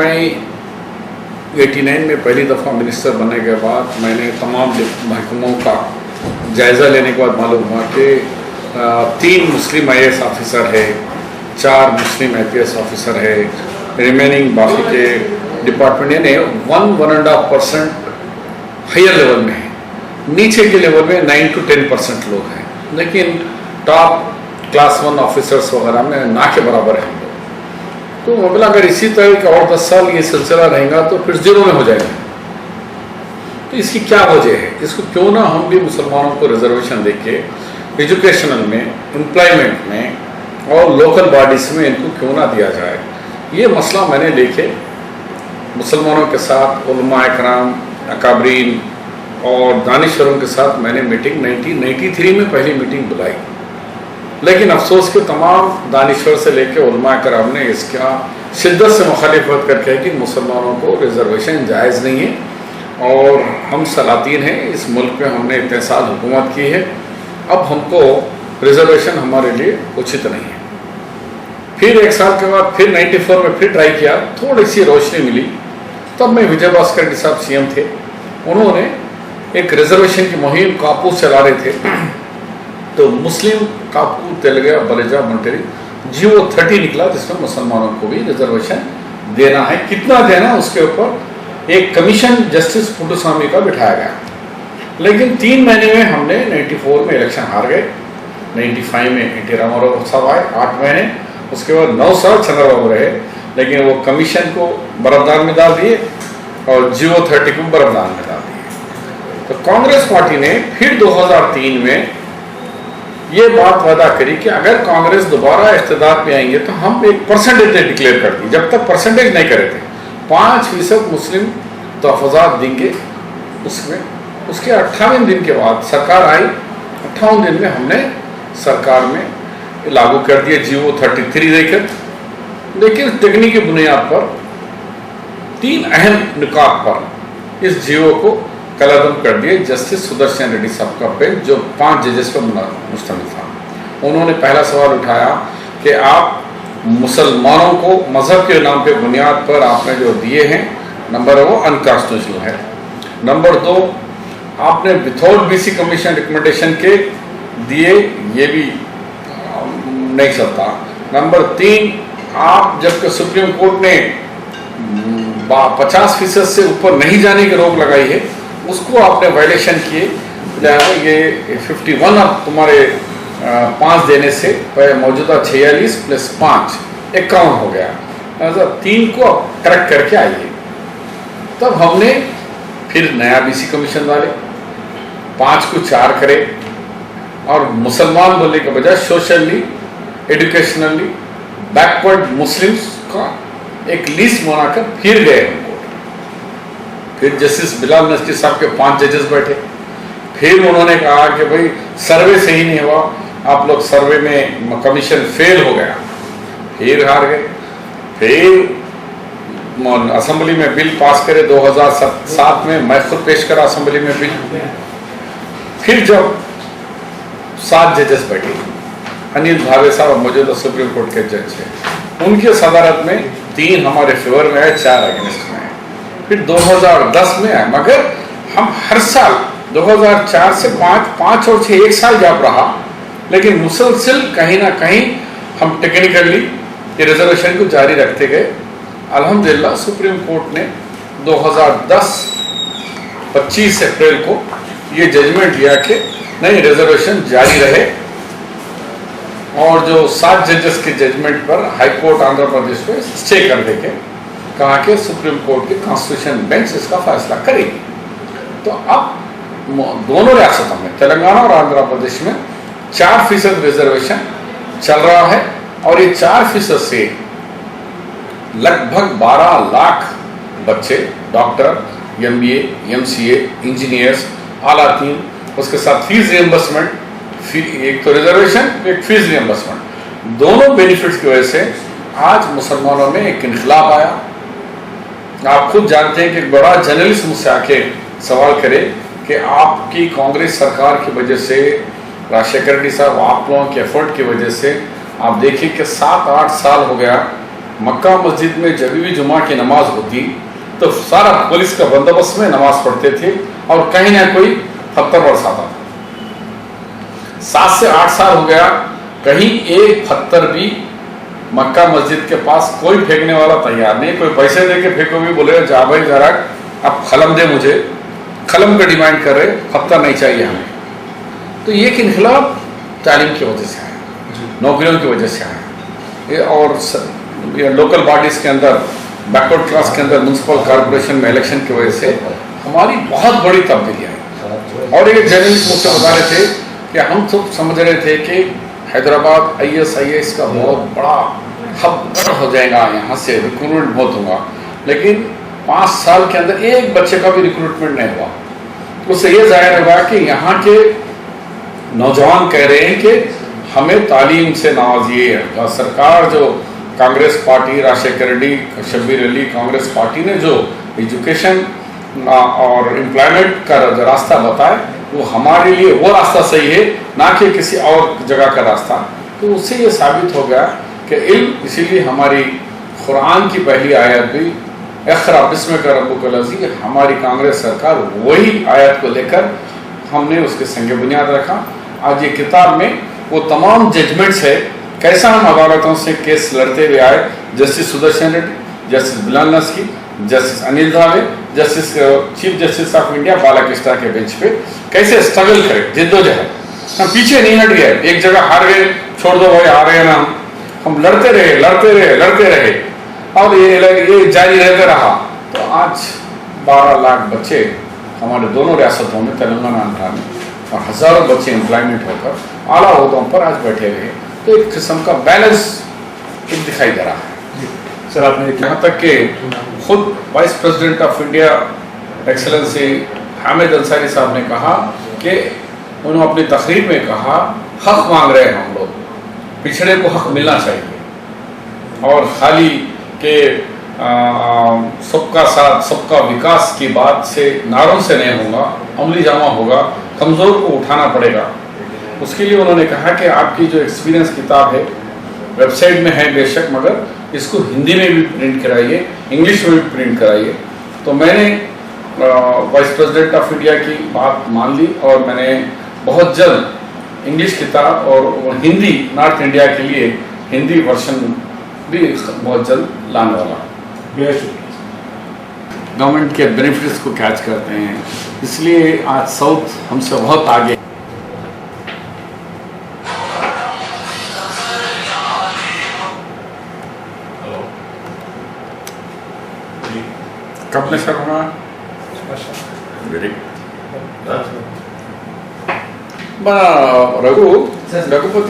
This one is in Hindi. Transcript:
मैं 89 में पहली दफ़ा मिनिस्टर बनने के बाद मैंने तमाम महकमों का जायज़ा लेने के बाद मालूम हुआ कि 3 मुस्लिम IAS ऑफिसर है, 4 मुस्लिम IPS ऑफिसर है, रिमेनिंग बाकी के डिपार्टमेंट यानी 1-1.5% हायर लेवल में है, नीचे के लेवल में 9 to 10% लोग हैं, लेकिन टॉप क्लास 1 ऑफिसर्स वगैरह में ना के बराबर हैं लोग। तो बोला अगर इसी तरह का और 10 साल ये सिलसिला रहेगा तो फिर जीरो में हो जाएगा। तो इसकी क्या वजह है? इसको क्यों ना हम भी मुसलमानों को रिजर्वेशन देके एजुकेशनल में, एम्प्लॉयमेंट में और लोकल बॉडीज में इनको क्यों ना दिया जाए। ये मसला मैंने लेके मुसलमानों के साथ उलमा इकराम, अकाबरीन और दानिशवरों के साथ मैंने मीटिंग 1993 में पहली मीटिंग बुलाई, लेकिन अफसोस के तमाम दानिशवर से लेकर उलमा कराम ने इसका शिद्दत से मुखालिफत करके कि मुसलमानों को रिजर्वेशन जायज़ नहीं है और हम सलातीन हैं, इस मुल्क में हमने इतने साल हुकूमत की है, अब हमको रिजर्वेशन हमारे लिए उचित नहीं है। फिर 1 साल के बाद फिर 94 में फिर ट्राई किया, थोड़ी सी रोशनी मिली, तब में विजय भास्कर रेड्डी साहब CM थे, उन्होंने एक रिजर्वेशन की मुहिम कापू चला रहे थे। तो मुस्लिम कापू, तेलगा, बलेजा, मंटेरी GO 30 निकला, जिसमें मुसलमानों को भी रिजर्वेशन देना है। कितना देना उसके ऊपर एक कमीशन जस्टिस पुट्टुस्वामी का बिठाया गया, लेकिन 3 महीने में हमने 94 में इलेक्शन हार गए, 95 में NT रामाराव साहब आए, 8 महीने, उसके बाद 9 साल चंद्रबाबू रहे, लेकिन वो कमीशन को बरफदार में डाल दिए और GO 30 को बरफदार में डाल दिए। तो कांग्रेस पार्टी ने फिर 2003 में ये बात वादा करी कि अगर कांग्रेस दोबारा इख्तिदार पे आएंगे तो हम एक परसेंटेज डिक्लेयर कर दी। जब तक परसेंटेज नहीं करे थे 5% मुस्लिम तहफ़्फ़ुज़ात देंगे, उसमें उसके 58 दिन के बाद सरकार आई, 58 दिन में हमने सरकार में लागू कर दिया GO 33 देकर। लेकिन तकनीकी बुनियाद पर 3 अहम निकात पर इस GO को कलअदम कर दिए जस्टिस सुदर्शन रेड्डी साहब का बेंच, जो 5 जजेस पर मुश्तमिल था। उन्होंने पहला सवाल उठाया कि आप मुसलमानों को मजहब के नाम पे बुनियाद पर आपने जो दिए हैं, नंबर 1 वो अनकॉन्स्टिट्यूशनल है, नंबर 2 आपने विथआउट BC कमीशन रिकमेंडेशन के दिए, ये भी नहीं चलता, नंबर 3 आप जबकि सुप्रीम कोर्ट ने 50% से ऊपर नहीं जाने की रोक लगाई है, उसको आपने वायलेशन किए। ये 51 अब तुम्हारे 5 देने से मौजूदा 46 + 5 51 हो गया, 3 को करेक्ट करके आइए। तब हमने फिर नया BC कमीशन डाले, 5 को 4 करे और मुसलमान बोलने के बजाय सोशली एजुकेशनली बैकवर्ड मुस्लिम्स का एक लिस्ट बनाकर फिर गए उनको। फिर जस्टिस बिलाल नस्ती साहब के 5 जजेस बैठे, फिर उन्होंने कहा कि भाई सर्वे सही नहीं हुआ, आप लोग सर्वे में कमीशन फेल हो गया, फिर हार गए। फिर असेंबली में बिल पास करे 2007 में, मैं खुद पेश करा असेंबली में बिल। फिर जब 7 जजेस बैठे, अनिल भावे साहब मौजूदा सुप्रीम कोर्ट के जज है, उनके सदारत में 3 हमारे फेवर में है, 4 अगेंस्ट में है। फिर 2010 में है, मगर हम हर साल 2004 से 5 और 6 1 साल गैप रहा, लेकिन मुसलसल कहीं ना कहीं हम टेक्निकली ये रिजर्वेशन को जारी रखते गए। अल्हम्दुलिल्लाह सुप्रीम कोर्ट ने 2010 25 अप्रैल को ये जजमेंट दिया कि नहीं, रिजर्वेशन जारी रहे, और जो 7 जजेस के जजमेंट पर हाई कोर्ट आंध्र प्रदेश में स्टे कर देके कहा कि सुप्रीम कोर्ट की कॉन्स्टिट्यूशन बेंच इसका फैसला करेगी। तो अब दोनों रियासतों में, तेलंगाना और आंध्र प्रदेश में 4% रिजर्वेशन चल रहा है, और ये 4% से लगभग 12 लाख बच्चे डॉक्टर, MBA, MCA, इंजीनियर्स, आला 3, उसके साथ फीस रिएम्बर्समेंट, एक तो रिजर्वेशन, एक फीस रिएम्बर्समेंट, दोनों बेनिफिट्स की वजह से आज मुसलमानों में एक इनकलाब आया। आप खुद जानते हैं कि एक बड़ा जर्नलिस्ट मुझसे आके सवाल करे कि आपकी कांग्रेस सरकार की वजह से, राजशेखर रेड्डी साहब आप लोगों के एफर्ट की वजह से, आप देखिए कि 7-8 साल हो गया मक्का मस्जिद में जब भी जुमा की नमाज होती तो सारा पुलिस का बंदोबस्त में नमाज पढ़ते थे और कहीं ना कोई पत्थर बरसाता था। 7 से 8 साल हो गया, कहीं एक पत्थर भी मक्का मस्जिद के पास कोई फेंकने वाला तैयार नहीं। कोई पैसे दे के फेंको भी बोले जा भाई जरा अब खलम दे, मुझे खलम का डिमांड कर रहे, पत्थर नहीं चाहिए हमें। तो ये इनकलाब तालीम की वजह से आया, नौकरियों की वजह से आया। और लोकल बॉडीज के अंदर, बैकवर्ड क्लास के अंदर म्यूनसिपल कॉर्पोरेशन में इलेक्शन की वजह से हमारी बहुत बड़ी तब्दीली आई। और ये जर्नलिस्ट मुझसे बता रहे थे कि हम सब समझ रहे थे कि हैदराबाद IAS का बहुत बड़ा हब हो जाएगा, यहाँ से रिक्रूटमेंट बहुत होगा, लेकिन 5 साल के अंदर एक बच्चे का भी रिक्रूटमेंट नहीं हुआ। उससे ये जाहिर हुआ कि यहाँ के नौजवान कह रहे हैं कि हमें तालीम से नवाजिए। सरकार जो कांग्रेस पार्टी, राजशेखर रेड्डी, शब्बीर अली, कांग्रेस पार्टी ने जो एजुकेशन और एम्प्लॉयमेंट का रास्ता बताया वो हमारे लिए वो रास्ता सही है, ना कि किसी और जगह का रास्ता। तो उससे ये साबित हो गया कि इल्म, इसीलिए हमारी कुरान की पहली आयत भी इक़रा बिस्मिका रब्बुकल लज़ी, हमारी कांग्रेस सरकार वही आयत को लेकर हमने उसके संगे बुनियाद रखा। आज ये किताब में वो तमाम जजमेंट्स है, कैसा हम अदालतों से केस लड़ते हुए आए। Justice Sudarshan Reddy, justice Bilal Nazki, justice Anil Dave, justice chief justice of India Balakrishna के बेंच पे कैसे स्ट्रगल करें, जिद्दोजहद। हम पीछे नहीं हट गए, एक जगह हार गए, छोड़ दो भाई हार गए ना, हम लड़ते रहे और ये जारी रहता रहा। तो आज 12 लाख बच्चे हमारे दोनों रियासतों में, तेलंगाना आंध्रा में, और हजारों बच्चे एम्प्लॉयमेंट होकर आला ओहदों पर आज बैठे हुए हैं। तो एक किस्म का बैलेंस दिखाई दे रहा है। सर आपने यहाँ तक कि खुद vice president of India excellency Hamid Ansari साहब ने कहा कि उन्होंने अपनी तकरीर में कहा, हक मांग रहे हैं हम लोग, पिछड़े को हक मिलना चाहिए और खाली के सबका साथ सबका विकास की बात से, नारों से नहीं होगा, अमली जामा होगा, कमज़ोर को उठाना पड़ेगा। उसके लिए उन्होंने कहा कि आपकी जो एक्सपीरियंस किताब है वेबसाइट में है बेशक, मगर इसको हिंदी में भी प्रिंट कराइए, इंग्लिश में भी प्रिंट कराइए। तो मैंने वाइस प्रेसिडेंट ऑफ इंडिया की बात मान ली और मैंने बहुत जल्द इंग्लिश किताब और हिंदी नॉर्थ इंडिया के लिए हिंदी वर्जन भी बहुत जल्द लाने वाला। गवर्नमेंट के बेनिफिट्स को कैच करते हैं, इसलिए आज साउथ हमसे बहुत आगे। कब नशर होना रघुपति